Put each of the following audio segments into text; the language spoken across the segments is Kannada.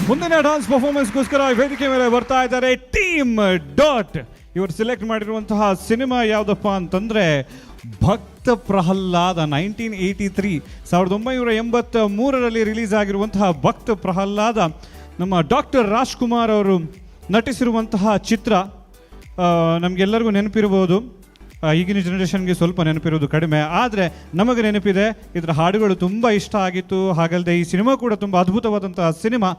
ಮುಂದಿನ ಡಾನ್ಸ್ ಪರ್ಫಾರ್ಮೆನ್ಸ್ಗೋಸ್ಕರ ವೇದಿಕೆ ಮೇಲೆ ಬರ್ತಾ ಇದ್ದಾರೆ ಟೀಮ್ ಡಾಟ್. ಇವರು ಸೆಲೆಕ್ಟ್ ಮಾಡಿರುವಂತಹ ಸಿನಿಮಾ ಯಾವುದಪ್ಪ ಅಂತಂದ್ರೆ ಭಕ್ತ ಪ್ರಹ್ಲಾದ. 1983 ರಿಲೀಸ್ ಆಗಿರುವಂತಹ ಭಕ್ತ ಪ್ರಹ್ಲಾದ ನಮ್ಮ ಡಾಕ್ಟರ್ ರಾಜ್ಕುಮಾರ್ ಅವರು ನಟಿಸಿರುವಂತಹ ಚಿತ್ರ. ನಮಗೆಲ್ಲರಿಗೂ ನೆನಪಿರ್ಬೋದು, ಈಗಿನ ಜನ್ರೇಷನ್ಗೆ ಸ್ವಲ್ಪ ನೆನಪಿರೋದು ಕಡಿಮೆ, ಆದರೆ ನಮಗೆ ನೆನಪಿದೆ. ಇದರ ಹಾಡುಗಳು ತುಂಬ ಇಷ್ಟ ಆಗಿತ್ತು. ಹಾಗಲ್ಲದೆ ಈ ಸಿನಿಮಾ ಕೂಡ ತುಂಬ ಅದ್ಭುತವಾದಂತಹ ಸಿನಿಮಾ.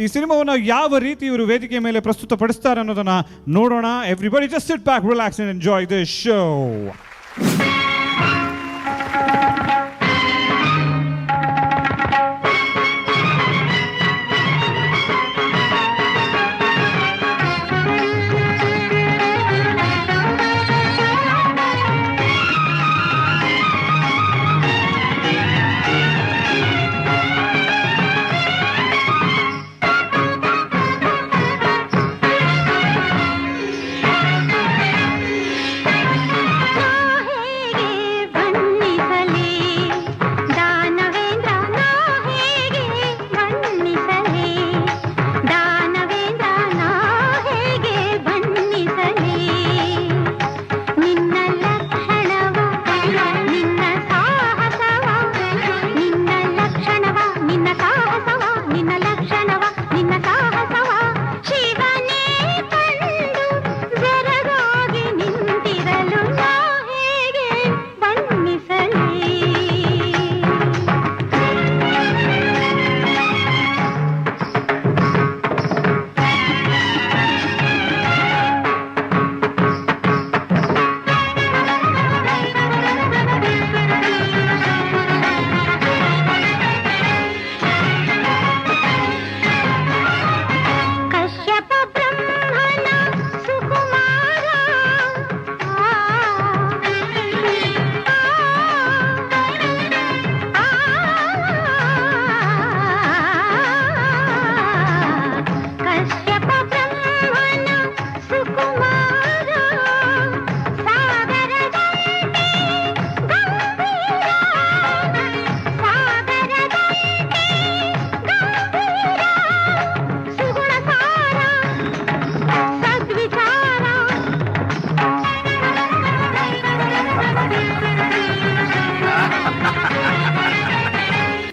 ಈ ಸಿನಿಮಾವನ್ನು ಯಾವ ರೀತಿ ಇವರು ವೇದಿಕೆ ಮೇಲೆ ಪ್ರಸ್ತುತಪಡಿಸ್ತಾರೆ ಅನ್ನೋದನ್ನು ನೋಡೋಣ. Everybody just sit back, relax and enjoy this show.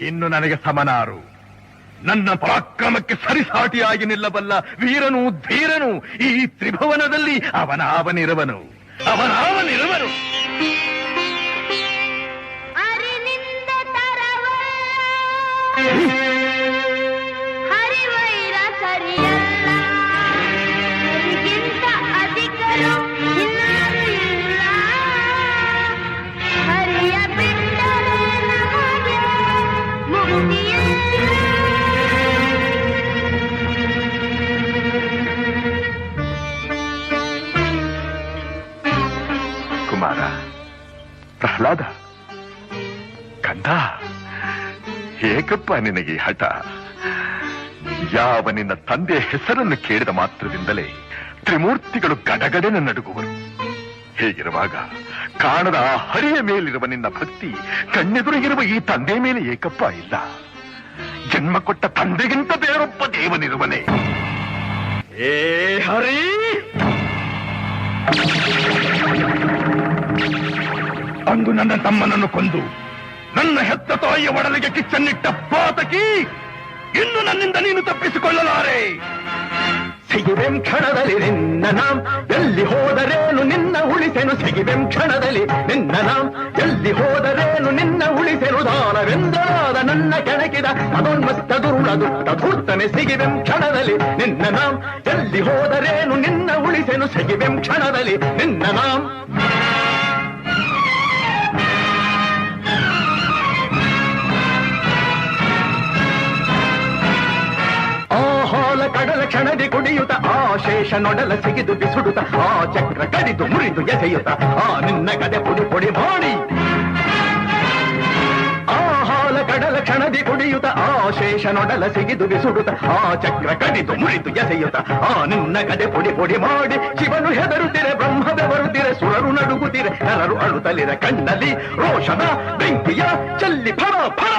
ಇನ್ನು ನನಗೆ ಸಮನಾರು, ನನ್ನ ಪರಾಕ್ರಮಕ್ಕೆ ಸರಿಸಾಟಿಯಾಗಿ ನಿಲ್ಲಬಲ್ಲ ವೀರನು ಧೀರನು ಈ ತ್ರಿಭುವನದಲ್ಲಿ ಅವನಾವನಿರುವನು. ಕುಮಾರ, ಪ್ರಹ್ಲಾದ, ಕಂದ, ಏಕಪ್ಪ ನಿನಗೆ ಹಠ? ಯಾವ ನಿನ್ನ ತಂದೆಯ ಹೆಸರನ್ನು ಕೇಳಿದ ಮಾತ್ರದಿಂದಲೇ ತ್ರಿಮೂರ್ತಿಗಳು ಗಡಗಡೆನ ನಡುಗುವರು. ಹೇಗಿರುವಾಗ ಕಾಣದ ಆ ಹರಿಯ ಮೇಲಿರುವ ನಿನ್ನ ಭಕ್ತಿ ಕಣ್ಣೆದುರಿಗಿರುವ ಈ ತಂದೆ ಮೇಲೆ ಏಕಪ್ಪ ಇಲ್ಲ. ಜನ್ಮ ಕೊಟ್ಟ ತಂದೆಗಿಂತ ಬೇರೊಬ್ಬ ದೇವನಿರುವನೇ. ಏ ಹರಿ, ಅಂದು ನನ್ನ ತಮ್ಮನನ್ನು ಕೊಂದು ನನ್ನ ಹೆತ್ತ ತಾಯಿಯ ಒಡಲಿಗೆ ಕಿಚ್ಚನ್ನಿಟ್ಟ ಪಾತಕಿ, ಇನ್ನು ನನ್ನಿಂದ ನೀನು ತಪ್ಪಿಸಿಕೊಳ್ಳಲಾರೆ. ಸಿಗಿವೆಂ ಕ್ಷಣದಲ್ಲಿ ನಿನ್ನ ನಾಂ, ಎಲ್ಲಿ ಹೋದರೇನು ನಿನ್ನ ಉಳಿಸೆನು. ಸಿಗಿವೆಂ ಕ್ಷಣದಲ್ಲಿ ನಿನ್ನ ನಾಂ, ಎಲ್ಲಿ ಹೋದರೇನು ನಿನ್ನ ಉಳಿಸೆನು. ದಾನವೆಂದರಾದ ನನ್ನ ಕೆಣಕಿದ ಅದೋನ್ಮತ್ತ ದುರುಳದು ಧೂರ್ತನೆ. ಸಿಗಿವೆಂ ಕ್ಷಣದಲ್ಲಿ ನಿನ್ನ ನಾಂ, ಎಲ್ಲಿ ಹೋದರೇನು ನಿನ್ನ ಉಳಿಸೆನು. ಸಿಗಿವೆಂ ಕ್ಷಣದಲ್ಲಿ ನಿನ್ನ ನಾಂ. ಕಡಲ ಕ್ಷಣದಿ ಕುಡಿಯುತ್ತ ಆಶೇಷ ನೊಡಲ ಸಿಗಿದು ಬಿಸುಡುತ್ತ ಆ ಚಕ್ರ ಕಡಿದು ಮುರಿದು ಎಸೆಯುತ್ತ ಆ ನಿನ್ನ ಗದೆ ಪುಡಿ ಪುಡಿ ಮಾಡಿ. ಆ ಹಾಲ ಕಡಲ ಕ್ಷಣದಿ ಕುಡಿಯುತ್ತ ಆಶೇಷ ನೊಡಲ ಸಿಗಿದು ಬಿಸುಡುತ್ತ ಆ ಚಕ್ರ ಕಡಿದು ಮುರಿದು ಎಸೆಯುತ್ತ ಆ ನಿನ್ನ ಗದೆ ಪುಡಿ ಪುಡಿ ಮಾಡಿ. ಶಿವನು ಹೆದರುತ್ತಿರೆ, ಬ್ರಹ್ಮ ಬೆವರುತ್ತಿರೆ, ಸುರರು ನಡುಗುತ್ತಿರೆ, ನರರು ಅಳುತ್ತಲಿರೆ. ಕಣ್ಣಲ್ಲಿ ರೋಷದ ಬೆಂಕಿಯ ಚಲ್ಲಿ ಫಳ ಫಳ.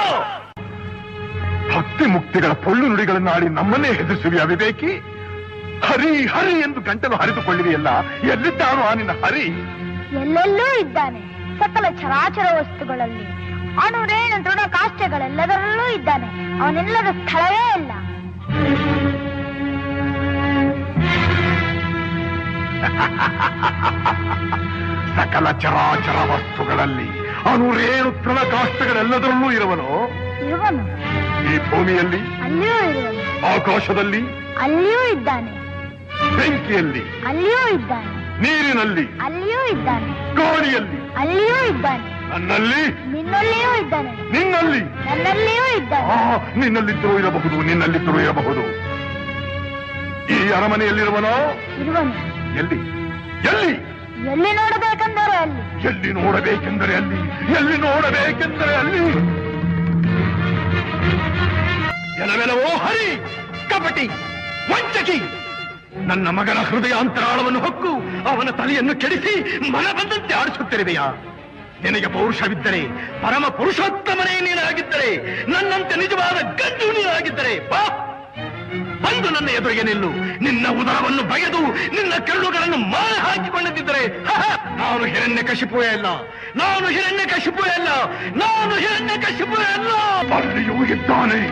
ಭಕ್ತಿ ಮುಕ್ತಿಗಳ ಪೊಳ್ಳು ನುಡಿಗಳನ್ನಾಡಿ ನಮ್ಮನ್ನೇ ಹೆದರಿಸುವಿಯ ವಿವೇಕಿ? ಹರಿ ಹರಿ ಎಂದು ಗಂಟಲು ಹರಿದುಕೊಳ್ಳಿದೆಯಲ್ಲ, ಎಲ್ಲಿದ್ದಾನು ಆ ನಿನ್ನ ಹರಿ? ಎಲ್ಲೆಲ್ಲೂ ಇದ್ದಾನೆ. ಸಕಲ ಚರಾಚರ ವಸ್ತುಗಳಲ್ಲಿ, ಅಣು ರೇಣು ದೃಢ ಕಾಷ್ಟಗಳೆಲ್ಲದರಲ್ಲೂ ಇದ್ದಾನೆ. ಅವನಿಲ್ಲದ ಸ್ಥಳವೇ ಇಲ್ಲ. ಸಕಲ ಚರಾಚರ ವಸ್ತುಗಳಲ್ಲಿ, ಅಣುರೇಣು ತೃಣ ಕಾಷ್ಟಗಳೆಲ್ಲದರಲ್ಲೂ ಇರುವನು. ಈ ಭೂಮಿಯಲ್ಲಿ, ಅಲ್ಲಿಯೂ ಇರುವನು. ಆಕಾಶದಲ್ಲಿ, ಅಲ್ಲಿಯೂ ಇದ್ದಾನೆ. ಬೆಂಕಿಯಲ್ಲಿ, ಅಲ್ಲಿಯೂ ಇದ್ದಾನೆ. ನೀರಿನಲ್ಲಿ, ಅಲ್ಲಿಯೂ ಇದ್ದಾನೆ. ಗಾಳಿಯಲ್ಲಿ, ಅಲ್ಲಿಯೂ ಇದ್ದಾನೆ. ನನ್ನಲ್ಲಿ, ನಿನ್ನಲ್ಲಿಯೂ ಇದ್ದಾನೆ. ನಿನ್ನಲ್ಲಿ, ನನ್ನಲ್ಲಿಯೂ ಇದ್ದಾನೆ. ನಿನ್ನಲ್ಲಿದ್ದರೂ ಇರಬಹುದು, ನಿನ್ನಲ್ಲಿದ್ದರೂ ಇರಬಹುದು. ಈ ಅರಮನೆಯಲ್ಲಿರುವನೋ? ಇರುವನು. ಎಲ್ಲಿ ಎಲ್ಲಿ ಎಲ್ಲಿ ನೋಡಬೇಕೆಂದರೆ ಅಲ್ಲಿ. ಎಲ್ಲಿ ನೋಡಬೇಕೆಂದರೆ ಅಲ್ಲಿ, ಎಲ್ಲಿ ನೋಡಬೇಕೆಂದರೆ ಅಲ್ಲಿ. ಎಲ್ಲವೆಲ್ಲವೋ ಹರಿ, ಕಪಟಿ, ವಂಚಕಿ, ನನ್ನ ಮಗನ ಹೃದಯಾಂತರಾಳವನ್ನು ಹೊಕ್ಕು ಅವನ ತಲೆಯನ್ನು ಕೆಡಿಸಿ ಮನ ಬಂದಂತೆ ಆಡಿಸುತ್ತಿರುವೆಯಾ? ನಿನಗೆ ಪೌರುಷವಿದ್ದರೆ, ಪರಮ ಪುರುಷೋತ್ತಮನೇ ನೀನಾಗಿದ್ದರೆ, ನನ್ನಂತೆ ನಿಜವಾದ ಗಂಡು ನೀನಾಗಿದ್ದರೆ ಬಾ, ಬಂದು ನನ್ನ ಎದುರಿಗೆ ನಿಲ್ಲು. ನಿನ್ನ ಉದರವನ್ನು ಬಗೆದು ನಿನ್ನ ಕರುಳುಗಳನ್ನು ಮಾಲೆ ಹಾಕಿಕೊಂಡಿದ್ದರೆ ನಾನು ಹಿರಣ್ಯಕಶಿಪುವೇ ಅಲ್ಲ, ನಾನು ಹಿರಣ್ಯಕಶಿಪುವೇ ಅಲ್ಲ, ನಾನು ಹಿರಣ್ಯಕಶಿಪುವೇ ಅಲ್ಲ. ಅಲ್ಲಿಯೂ ಇದ್ದಾನೆ.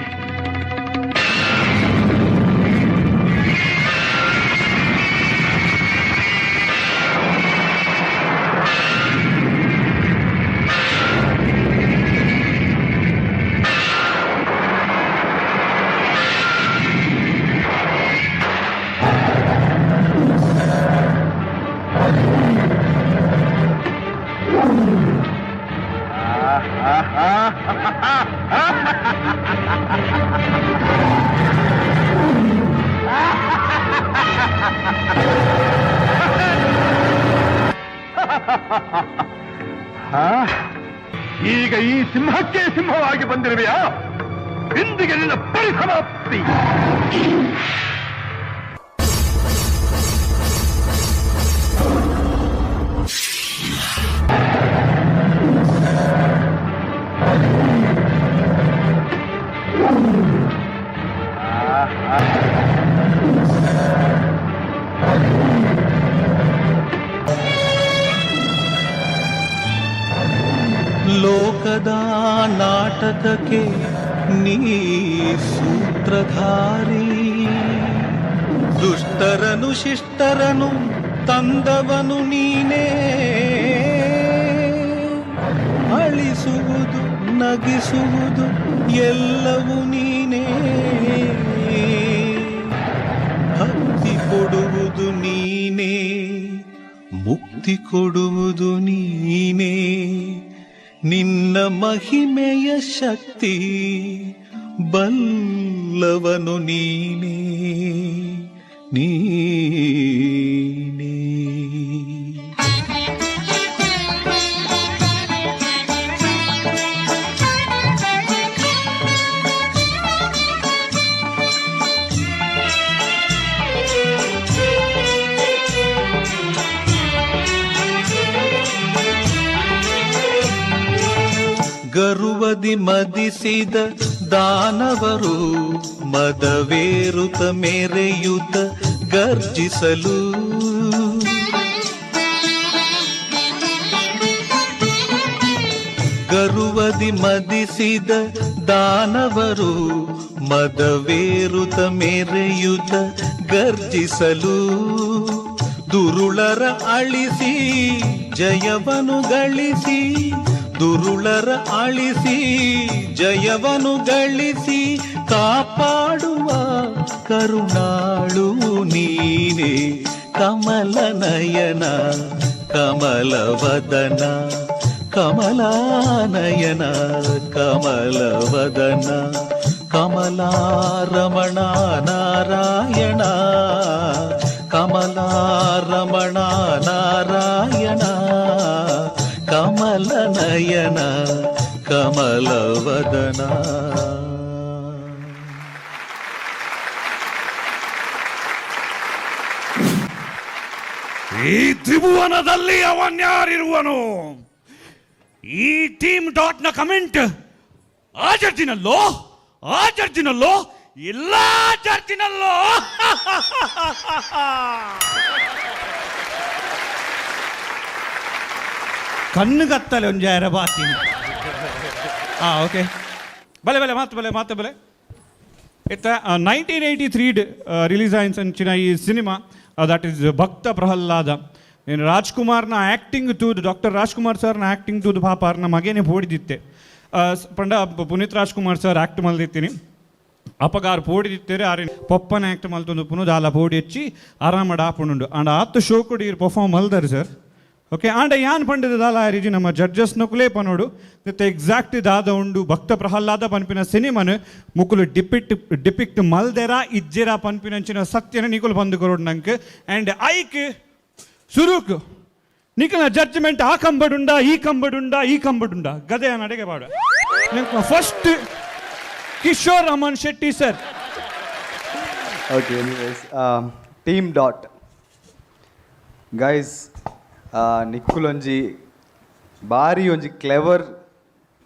ಈಗ ಈ ಸಿಂಹಕ್ಕೆ ಸಿಂಹವಾಗಿ ಬಂದಿರುವೆಯಾ? ಇಂದಿಗೆ ನಿನ್ನ ಪರಿಸಮಾಪ್ತಿ. ಲೋಕದ ನಾಟಕಕ್ಕೆ ನೀ ಸೂತ್ರಧಾರಿ, ದುಷ್ಟರನು ಶಿಷ್ಟರನು ತಂದವನು ನೀನೇ, ಅಳಿಸುವುದು ನಗಿಸುವುದು ಎಲ್ಲವೂ ನೀನೇ, ಭಕ್ತಿ ಕೊಡುವುದು ನೀನೇ, ಮುಕ್ತಿ ಕೊಡುವುದು ನೀನೇ, ನಿನ್ನ ಮಹಿಮೆಯ ಶಕ್ತಿ ಬಲ್ಲವನು ನೀನೇ, ನೀನೇ. ಗರುವದಿ ಮದಿಸಿದ ದಾನವರು ಮದವೇರುತ ಮೆರೆಯುತ ಗರ್ಜಿಸಲು, ಗರುವದಿ ಮದಿಸಿದ ದಾನವರು ಮದವೇರುತ ಮೆರೆಯುತ ಗರ್ಜಿಸಲು, ದುರುಳರ ಅಳಿಸಿ ಜಯವನು ಗಳಿಸಿ, ದುರುಳರ ಅಳಿಸಿ ಜಯವನು ಗಳಿಸಿ, ಕಾಪಾಡುವ ಕರುಣಾಳು ನೀನೇ, ಕಮಲನಯನ ಕಮಲವದನ, ಕಮಲಾನಯನ ಕಮಲವದನ, ಕಮಲಾರಮಣ ನಾರಾಯಣ, ಕಮಲಾರಮಣ ನಾರಾಯಣ, ಕಮಲನಯನ ಕಮಲವದನ. ಈ ತ್ರಿಭುವನದಲ್ಲಿ ಅವನ್ಯಾರಿರುವನು? ಈ ಟೀಮ್ ಡಾಟ್ ನ ಕಮೆಂಟ್ ಆಚರ್ತಿನಲ್ಲೋ ಆ ಚರ್ಚಿನಲ್ಲೋ ಇಲ್ಲ ಚರ್ಚಿನಲ್ಲೋ ಕಣ್ಣುಗತ್ತಲೆ ಒಂಜಾರ ಬಾಕಿ ಓಕೆ ಬಲೆ ಬಲೆ ಮಾತು ಬಲೆ ಇತ್ತ 1983 ರಿಲೀಸ್ ಆಯ್ತಂಚಿನ ಈ ಸಿನಿಮಾ ದಟ್ ಈಸ್ ಭಕ್ತ ಪ್ರಹ್ಲಾದ. ಏನು ರಾಜ್ಕುಮಾರ್ನ ಆ್ಯಕ್ಟಿಂಗ್ ತೂದು ಡಾಕ್ಟರ್ ರಾಜ್ಕುಮಾರ್ ಸರ್ನ ಆ್ಯಕ್ಟಿಂಗ್ ತೂದು ಪಾಪ ಅವ್ರನ್ನ ಮಗೇನೆ ಪೋಡಿದಿತ್ತೆ ಪಂಡ ಪುನೀತ್ ರಾಜ್ಕುಮಾರ್ ಸರ್ ಆ್ಯಕ್ಟ್ ಮಲ್ದಿತ್ತೀನಿ ಅಪಗಾರ ಪೋಡಿದಿತ್ತೇರೆ ಆರೆ ಪಪ್ಪನ ಆ್ಯಕ್ಟ್ ಮಲ್ತೊಂದು ಪುನಃ ದಾಲ ಪೋಡಿ ಹಚ್ಚಿ ಆರಾಮಡ ಆಪುಂಡು ಅಂಡ 10 ಶೋ ಕೊಡಿ ಪರ್ಫಾರ್ಮ್ ಮಲ್ದಾರೆ ಸರ್. ಓಕೆ ಆಂಡ ಯಾನ್ ಪಂಡದ ದಾಲ ಆರಿಜಿ ನಮ್ಮ ಜಡ್ಜಸ್ ನಕುಲೇ ಪನೋಡು ಮತ್ತೆ ಎಕ್ಸಾಕ್ಟ್ ದಾದ ಉಂಡು ಭಕ್ತ ಪ್ರಹ್ಲಾದ ಪನ್ಪಿನ ಸಿನಿಮಾನು ಮುಕುಲು ಡಿಪಿಕ್ಟ್ ಮಲ್ದೆರ ಇಜ್ಜೆರ ಪನ್ಪಿನಂಚಿನ ಸತ್ಯನ ನಿಕುಲು ಬಂದು ಕೊರೋಡು ನಂಗೆ ಆ್ಯಂಡ್ ಐಕ್ ಸುರುಕು ನಿಕಲ್ನ ಜಡ್ಜ್ಮೆಂಟ್ ಆ ಕಂಬಡುಂಡ ಈ ಕಂಬಡುಂಡ ಗದೆಯ ನಡೆಗೆ ಬಾಡ first Kishore Aman Shetty sir. Okay, anyways, team dot. Guys, ನಿಕ್ಕುಲ್ ಒಂಜಿ ಬಾರಿ ಒಂಜಿ ಕ್ಲೆವರ್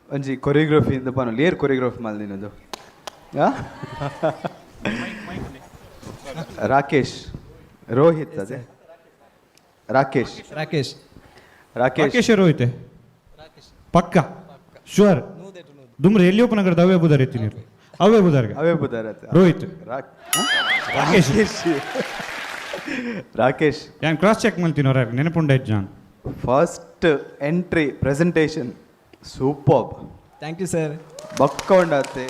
ಒಂಜಿ ಕೊರಿಯೋಗ್ರಫಿ ಇಂದ ಪನು ಲೇರ್ ಕೊರಿಯೋಗ್ರಫಿ ಮಲ್ದಿನದು ರಾಕೇಶ್ ರೋಹಿತ್ ಅದೇ ರಾಕೇಶ್ ರೋಹಿತೆ ಪಕ್ಕ ಶೂರ್ ದುಮ್ರೆ ಎಲ್ಲಿ ಓಪನ್ ಆಗದ ಅವೇ ಬುದಾರ ಎತ್ತೀನಿ ಅವೇ ಬುದಾರ ರೋಹಿತ್ ರಾಕೇಶ್ ನಾನು ಕ್ರಾಸ್ ಚೆಕ್ ಮಾಡ್ತೀನಿ ಅವ್ರ ನೆನಪುಂಡ ಜಾನ್ first entry presentation super. Thank you sir. ಬಕ್ಕ ಉಂಡತ್ತೆ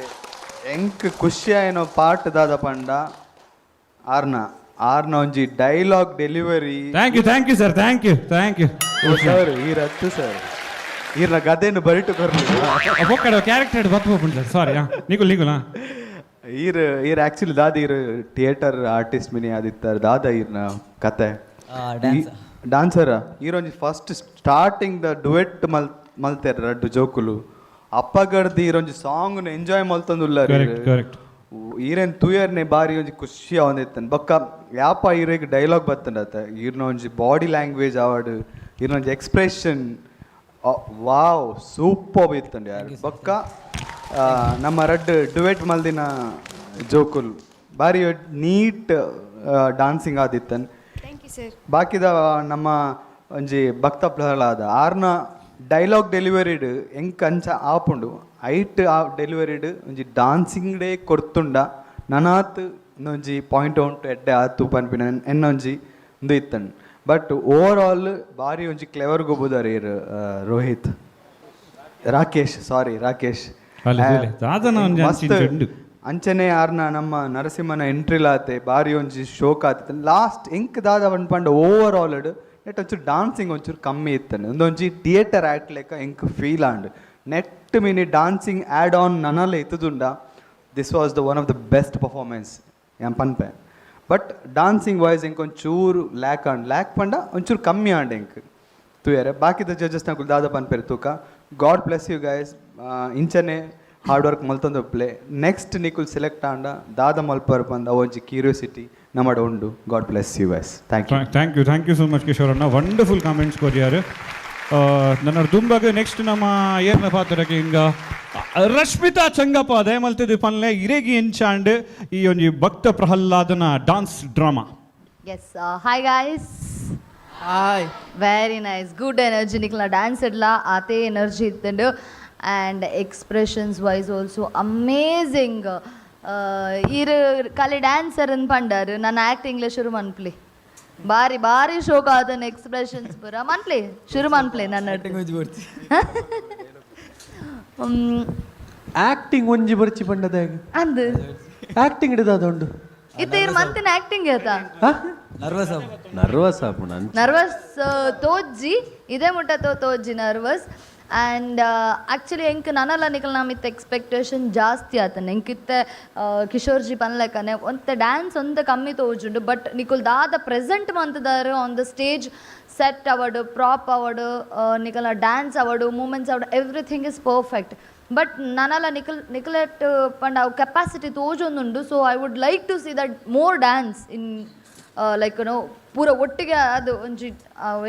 ಎಂಕ್ ಖುಷಿ ಏನೋ ಪಾಠ ದಾದ ಪಂಡ ಆರ್ನ ಒಂಜಿ dialogue delivery. Thank you sir thank you sir ಈರತ್ತು ಸರ್ ಈರ್ನ ಗದೆಯನ್ನು ಬರಿಟು ಕೊರ್ಲಿ ಕ್ಯಾರೆಕ್ಟರ್ ಬತ್ತು ಸರ್ ಸಾರಿ ನಿಗುಲ್ ಈರ್ ಆಕ್ಚುಲಿ ದಾದ ಈರ್ ಥಿಯೇಟರ್ ಆರ್ಟಿಸ್ಟ್ ಮಿನಿ ಆದಿತ್ತರ ದಾದ ಈರ್ನ ಕತೆ ಡಾನ್ಸರ ಈರೊಂಜಿ ಫಸ್ಟ್ ಸ್ಟಾರ್ಟಿಂಗ್ ದ ಡುವೆಟ್ ಮಲ್ತೆರ ರಡ್ಡು ಜೋಕುಲು ಅಪ್ಪಗಡ್ದು ಈರೊಂಜಿ ಸಾಂಗ್ ಎಂಜಾಯ್ ಮಲ್ತಂದುಲ್ಲ ಈರೇನ್ ತೂಯರ್ನೆ ಬಾರಿ ಒಂಜಿ ಖುಷಿ ಆವಂದಿತ್ತನ್ ಬೊಕ್ಕ ಯಾಪ ಈರೆಗ್ ಡೈಲಾಗ್ ಬತ್ತಂಡತ್ತ ಈರ್ನ ಒಂಜಿ ಬಾಡಿ ಲ್ಯಾಂಗ್ವೇಜ್ ಆವಡ್ ಈರ್ನ ಒಂಜಿ ಎಕ್ಸ್ಪ್ರೆಷನ್ ವಾವ್ ಸೂಪರ್ ಇತ್ತಂಡಿ ಯಾರು ಬೊಕ್ಕ ನಮ್ಮ ರಡ್ ಡುವೆಟ್ ಮಲ್ದಿನ ಜೋಕುಲ್ ಬಾರಿ ನೀಟ್ ಡಾನ್ಸಿಂಗ್ ಆದಿತ್ತನ್. ಬಾಕಿದ ನಮ್ಮ ಒಂಜಿ ಭಕ್ತ ಪ್ರಹ್ಲಾದ ಆರ್ನ ಡೈಲಾಗ್ ಡೆಲಿವರಿಡ್ ಎಂಕ್ ಅಂಚ ಆಪುಂಡು ಐಟ್ ಆ ಡೆಲಿವರಿಡ್ ಒಂಜಿ ಡಾನ್ಸಿಂಗ್ ಡೇ ಕೊರ್ತುಂಡ ನನಾತ್ ಒಂಜಿ ಪಾಯಿಂಟ್ ಔಟ್ ಎಡ್ಡೆ ಆತು ಪನ್ಪಿನ ಎನ್ನೊಂಜಿ ಒಂದು ಇತ್ತಂಡು ಬಟ್ ಓವರ್ ಆಲ್ ಬಾರಿ ಒಂಜಿ ಕ್ಲೆವರ್ ಗೊಬ್ಬುದಾರ ಇರ್ ರೋಹಿತ್ ರಾಕೇಶ್ ಮಸ್ತ್ ಅಂಚನೆ ಆರ್ನ ನಮ್ಮ ನರಸಿಂಹನ ಎಂಟ್ರಿಲಾತೆ ಬಾರಿ ಒಂಜಿ ಶೋಕ್ ಆತಿತ್ತು ಲಾಸ್ಟ್ ಎಂಕ್ ದಾದ ಪಂಡ ಓವರ್ ಆಲ್ ನೆಟ್ ಒಂಚೂರು ಡಾನ್ಸಿಂಗ್ ಒಂಚೂರು ಕಮ್ಮಿ ಇತ್ತಾನೆ ಒಂದೊಂಜಿ ಥಿಯೇಟರ್ ಆ್ಯಕ್ಟ್ ಲೆಕ್ಕ ಎಂಕ್ ಫೀಲ್ ಆಂಡ್ ನೆಟ್ ಮಿನಿ ಡಾನ್ಸಿಂಗ್ ಆ್ಯಡ್ ಆನ್ ನನ್ನಲ್ಲೇ ಇತ್ತದುಂಡ this was the one of the best performance ಎಂ ಪನ್ಪೆ ಬಟ್ ಡಾನ್ಸಿಂಗ್ ವಾಯ್ಸ್ ಎಂಕ್ ಒಂಚೂರು ಲ್ಯಾಕ್ ಪಂಡ ಒಂಚೂರು ಕಮ್ಮಿ ಆಂಡ್ ಎಂಕ್ ತೂಯರೆ ಬಾಕಿದ ಜಡ್ಜಸ್ನ ದಾದ ಪನ್ಪೆರ್ ತೂಕ ಗಾಡ್ ಬ್ಲೆಸ್ ಯು ಗೈಸ್ ಇಂಚನೆ ಹಾರ್ಡ್ ವರ್ಕ್ ಮಲ್ತೊಂದು ಪ್ಲೇ ನೆಕ್ಸ್ಟ್ ನಿಕುಲ್ ಸೆಲೆಕ್ಟ್ ಆಂಡ ದಾದ ಮಲ್ಪರ್ ಬಂದ ಒಂಜಿ ಕ್ಯೂರಿಯಾಸಿಟಿ ನಮ್ಮಡ ಉಂಡು. God bless you guys. Thank you so much Kishore ಅಣ್ಣ ವಂಡರ್ಫುಲ್ ಕಾಮೆಂಟ್ಸ್ ಕೊರಿಯಾರು ನನ್ನ ದುಂಬಾಗ ನೆಕ್ಸ್ಟ್ ನಮ್ಮ ಏರ್ನ ಪಾತ್ರಕ್ಕೆ ಹಿಂಗ ರಶ್ಮಿತಾ ಚಂಗಪ್ಪ ಅದೇ ಮಲ್ತಿದ್ದು ಪನ್ಲೆ ಇರೇಗಿ ಎಂಚಾಂಡ್ ಈ ಒಂಜಿ ಭಕ್ತ ಪ್ರಹ್ಲಾದನ dance drama. Yes hi guys. Hi. Very nice good energy ನಿಕ್ಲ ಡ್ಯಾನ್ಸ್ ಇಡ್ಲ ಆತೇ ಎನರ್ಜಿ ಇತ್ತಂಡು and expressions wise also amazing. ಇರು ಖಾಲಿ ಡ್ಯಾನ್ಸರ್ ಅನ್ ಪಂಡಾರು ನನ್ನ ಆ್ಯಕ್ಟಿಂಗ್ಲೆ ಶುರು ಮನ್ಪ್ಲಿ ಬಾರಿ ಶೋಕ ಆದನ್ ಎಕ್ಸ್ಪ್ರೆಷನ್ಸ್ ಪೂರ ಮನ್ಪ್ಲಿ ಶುರು ಮನ್ಪ್ಲಿ ನನ್ನ ಆಕ್ಟಿಂಗ್ ಒಂಜಿ ಬರ್ಚಿ ಪಂಡದಾಗ ಅಂದು ಆಕ್ಟಿಂಗ್ ಹಿಡಿದಾದುಂಡು ಇತ್ತ ಇರ್ ಮಂತಿನ ಆಕ್ಟಿಂಗ್ ಆತ ನರ್ವಸ್ ತೋಜ್ಜಿ ಇದೇ ಮುಟ್ಟ ತೋಜ್ಜಿ ನರ್ವಸ್ ಆ್ಯಂಡ್ ಆ್ಯಕ್ಚುಲಿ ಎಂಕ್ ನನ್ನಲ್ಲ ನಿಕಲ್ ನಮ್ಮಿತ್ತ ಎಕ್ಸ್ಪೆಕ್ಟೇಷನ್ ಜಾಸ್ತಿ ಆತನೆ ಎಂಕಿತ್ತ ಕಿಶೋರ್ಜಿ ಪನ್ಲೆಕ್ಕನೆ ಒಂತೆ ಡ್ಯಾನ್ಸ್ ಒಂತೆ ಕಮ್ಮಿ ತೋಜುಂಡು ಬಟ್ ನಿಕುಲ್ ದಾದ ಪ್ರೆಸೆಂಟ್ ಮಂತದಾರು ಆನ್ ದ ಸ್ಟೇಜ್ ಸೆಟ್ ಅವಡು ಪ್ರಾಪ್ ಅವಡು ನಿಕಲ್ನ ಡ್ಯಾನ್ಸ್ ಅವಡು ಮೂಮೆಂಟ್ಸ್ ಅವಡು ಎವ್ರಿಥಿಂಗ್ ಇಸ್ ಪರ್ಫೆಕ್ಟ್ ಬಟ್ ನನ್ನಲ್ಲ ನಿಕಲೆಟ್ ಪಂಡ ಅವು ಕೆಪಾಸಿಟಿ ತೋಜೊಂದುಂಡು so I would like to see that more dance in like ಪೂರ ಒಟ್ಟಿಗೆ ಅದು ಒಂಜಿ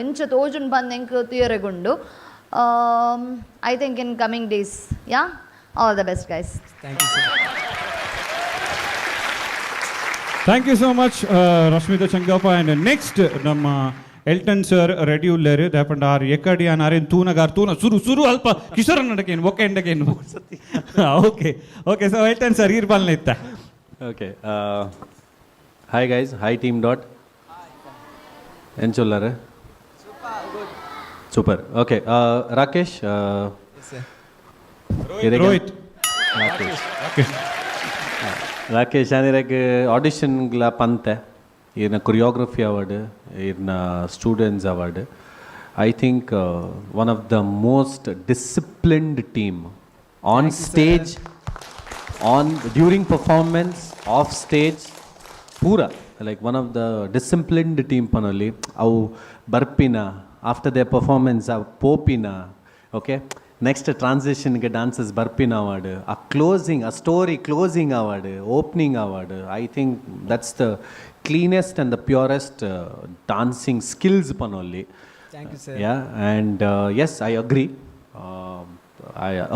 ಎಂಚ ತೋಜುಂಡು ಬಂದು ಎಂಕ್ ತಿಯರೆಗುಂಡು. I think in coming days, yeah, all the best guys. Thank you, sir. Thank you so much Rashmitha Changappa. And next ನಮ್ಮ ಎಲ್ಟನ್ ಸರ್ ರೆಡಿ ಉಳ್ಳೇರು ದಾಪಂಡ ಆರು ಎಕ್ಕಡಿ ಆರೇನು ತೂನಗಾರು ತೂನ ಸುರು ಅಲ್ಪ ಕಿಶೋರ ನಡಕೇನು ಒಕ್ಕ ಎಂಡಕೇನು ಓಕೆ ಸೊ ಎಲ್ಟನ್ ಸರ್ ಇರ್ಬಲ್ನ ಇತ್ತ. Okay hi guys, hi team ಡಾಟ್ ಏನು ಚೊಲ್ಲಾರೆ super. Okay Rakesh Rohit Rakesh anirek ಆಡಿಷನ್ಗಳ ಪಂತೆ ಇರ್ನ ಕೊರಿಯೋಗ್ರಫಿ ಅವಾರ್ಡ್ ಇರ್ನ students award. I think one of the most disciplined team on stage, on during performance, of stage ಪೂರ like one of the disciplined team ಪನಲ್ಲಿ ಅವು ಬರ್ಪಿನ ಆಫ್ಟರ್ ದ ಪರ್ಫಾರ್ಮೆನ್ಸ್ ಅವು ಪೋಪಿನ. ಓಕೆ, ನೆಕ್ಸ್ಟ್ ಟ್ರಾನ್ಸಿಷನ್ಗೆ ಡ್ಯಾನ್ಸಸ್ ಬರ್ಪಿನ ಅವಾರ್ಡ್, ಆ ಕ್ಲೋಸಿಂಗ್, ಆ story closing award, opening award. I think that's the cleanest and the purest dancing skills ಪನೊಲ್ಲಿ. Ya and yes I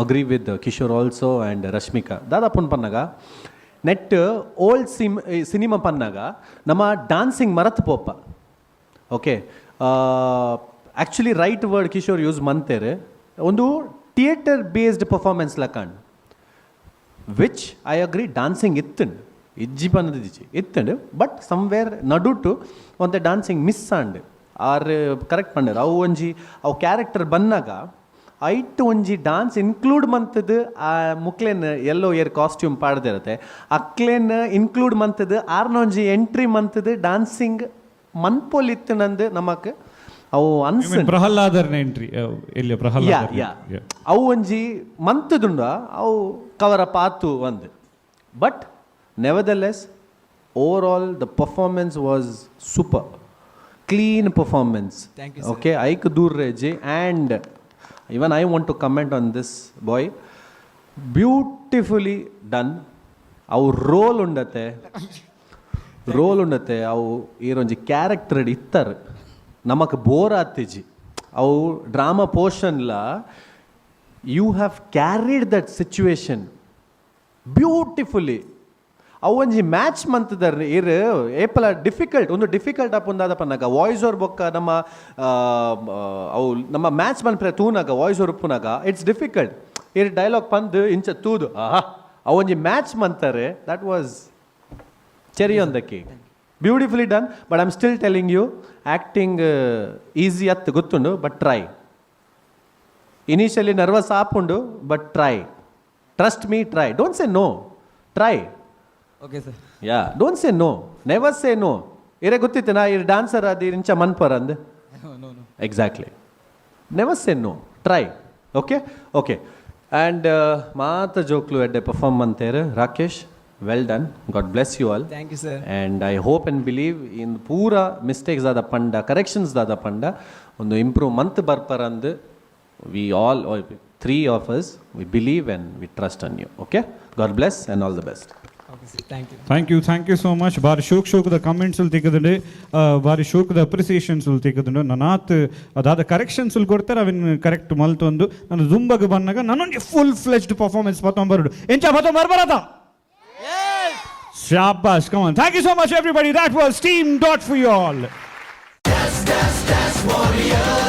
agree with Kishore also and Rashmika. ದಾದಾಪುನ್ ಪನ್ನಾಗ ನೆಟ್ ಓಲ್ಡ್ ಸಿನಿಮಾ ಪನ್ನಾಗ ನಮ್ಮ ಡಾನ್ಸಿಂಗ್ ಮರತ್ ಪೋಪ. Okay, actually right word Kishore use ಮಂತೇರು ಒಂದು ಥಿಯೇಟರ್ ಬೇಸ್ಡ್ ಪರ್ಫಾರ್ಮೆನ್ಸ್ ಲಕಾಂಡ್ ವಿಚ್ ಐ ಅಗ್ರಿ ಡಾನ್ಸಿಂಗ್ ಇತ್ತಂಡು ಇಜ್ಜಿ ಪನ್ನದಿಜ್ಜಿ ಇತ್ತಂಡು ಬಟ್ ಸಮ್ವೇರ್ ನಡುಟು ಒಂತೆ ಡಾನ್ಸಿಂಗ್ ಮಿಸ್ ಆಂಡ್ ಆರ್ ಕರೆಕ್ಟ್ ಪಂಡರು ಅವು ಒಂಜಿ ಅವು ಕ್ಯಾರೆಕ್ಟರ್ ಬಂದಾಗ ಐಟ್ ಒಂಜಿ ಡಾನ್ಸ್ ಇನ್ಕ್ಲೂಡ್ ಮಂತದ್ದು ಆ ಮುಕ್ಲೇನ್ ಎಲ್ಲೋ ಏರ್ ಕಾಸ್ಟ್ಯೂಮ್ ಪಾಡ್ದಿರತ್ತೆ ಅಕ್ಲೇನ್ ಇನ್ಕ್ಲೂಡ್ ಮಂತದ್ದು ಆರ್ನೊಂಜಿ ಎಂಟ್ರಿ ಮಂತದ್ದು ಡಾನ್ಸಿಂಗ್ ಮನ್ಪೋಲಿತ್ತು ನಂದು ನಮಕ್ ಅವು ಅನ್ಸ ಪ್ರಹ್ಲಾದರ್ನ ಎಂಟ್ರಿ ಎಲ್ಲಿ ಪ್ರಹ್ಲಾದ ಅವು ಒಂಜಿ ಮಂತದುಂಡ ಅವು ಕವರ ಪಾತು ಒಂದು. But nevertheless overall the performance was super, clean performance. Okay, ಐಕ್ ದೂರ್ ರೇಜಿ and even I want to comment on this boy. Beautifully done. ಅವು ರೋಲ್ ಉಂಡತೆ ಅವು ಈರೊಂಜಿ ಕ್ಯಾರೆಕ್ಟರ್ ಇತ್ತಾರೆ ನಮಕ್ ಬೋರ್ ಆತಿಜಿ ಅವು ಡ್ರಾಮಾ ಪೋರ್ಷನ್ಲ you have carried that situation beautifully. ಅವು ಒಂಜಿ ಮ್ಯಾಚ್ ಮಂತದರ್ ಇರ್ ಏಪಲ ಡಿಫಿಕಲ್ಟ್ ಒಂದು ಡಿಫಿಕಲ್ಟ್ ಆಪುಂದಾದ ಪನ್ನಾಗ ವಾಯ್ಸ್ ಓವರ್ ಬೊಕ್ಕ ನಮ್ಮ ಅವು ನಮ್ಮ ಮ್ಯಾಚ್ ಮನ್ಪ್ರೆ ತೂನಾಗ ವಾಯ್ಸ್ ಓವರ್ ಉಪ್ಪುನಾಗ ಇಟ್ಸ್ ಡಿಫಿಕಲ್ಟ್ ಇರ್ ಡೈಲಾಗ್ ಪಂದ್ ಇಂಚ ತೂದು ಅವು ಒಂಜಿ ಮ್ಯಾಚ್ ಮಂತಾರೆ. That was cherry on the cake. Beautifully done. But I am still telling you acting easy ಅತ್ತು ಗೊತ್ತುಂಡು ಬಟ್ ಟ್ರೈ. ಇನಿಷಿಯಲಿ ನರ್ವಸ್ ಆಪುಂಡು but try. Trust me, try. Don't say no, try. Okay sir. Ya, don't say no, never say no. ಇರೇ ಗೊತ್ತಿತ್ತು ನಾ ಇರ್ ಡ್ಯಾನ್ಸರ್ ಅದು ಇಂಚ ಮನ್ಪರ್ ಅಂದ್. Exactly, never say no, try. Okay okay. And ಮಾತ ಜೋಕ್ಲು ಎಡ್ಡೆ ಪರ್ಫಾರ್ಮ್ ಅಂತೇರು Rakesh. Well done, god bless you all. Thank you sir. And I hope and believe in ಪೂರ ಮಿಸ್ಟೇಕ್ಸ್ ಆದ ಪಂಡ, ಕರೆಕ್ಷನ್ಸ್ ಆದ ಪಂಡ ಒಂದು ಇಂಪ್ರೂವ್ ಮಂತ್ ಬರ್ಪರಂದು we all 3 of us we believe and we trust on you. Okay, God bless and all the best. Okay sir, thank you. Thank you so much. ಬಾರಿ ಶೋಕದ ಕಮೆಂಟ್ಸ್ ತೆಗೆದುಂಡು, ಬಾರಿ ಶೋಕದ ಅಪ್ರಿಸಿಯೇಷನ್ಸ್ ತೆಗೆದುಂಡು. ನನಾತ್ ಅದಾದ ಕರೆಕ್ಷನ್ಸ್ ಕೊಡ್ತಾರೆ ಅವಿನ ಕರೆಕ್ಟ್ ಮಲ್ತೊಂದು ನಾನು ದುಂಬಗೆ ಬಂದಾಗ ನಾನೊಂದು ಫುಲ್ ಫ್ಲೆಜ್ಡ್ ಪರ್ಫಾರ್ಮೆನ್ಸ್ ಪತ್ತೊಂಬರ್ಡು ಎಂಚ ಬರ್ಬರದ. Shabash, come on. Thank you so much everybody. That was Team Dot for you all. Warrior.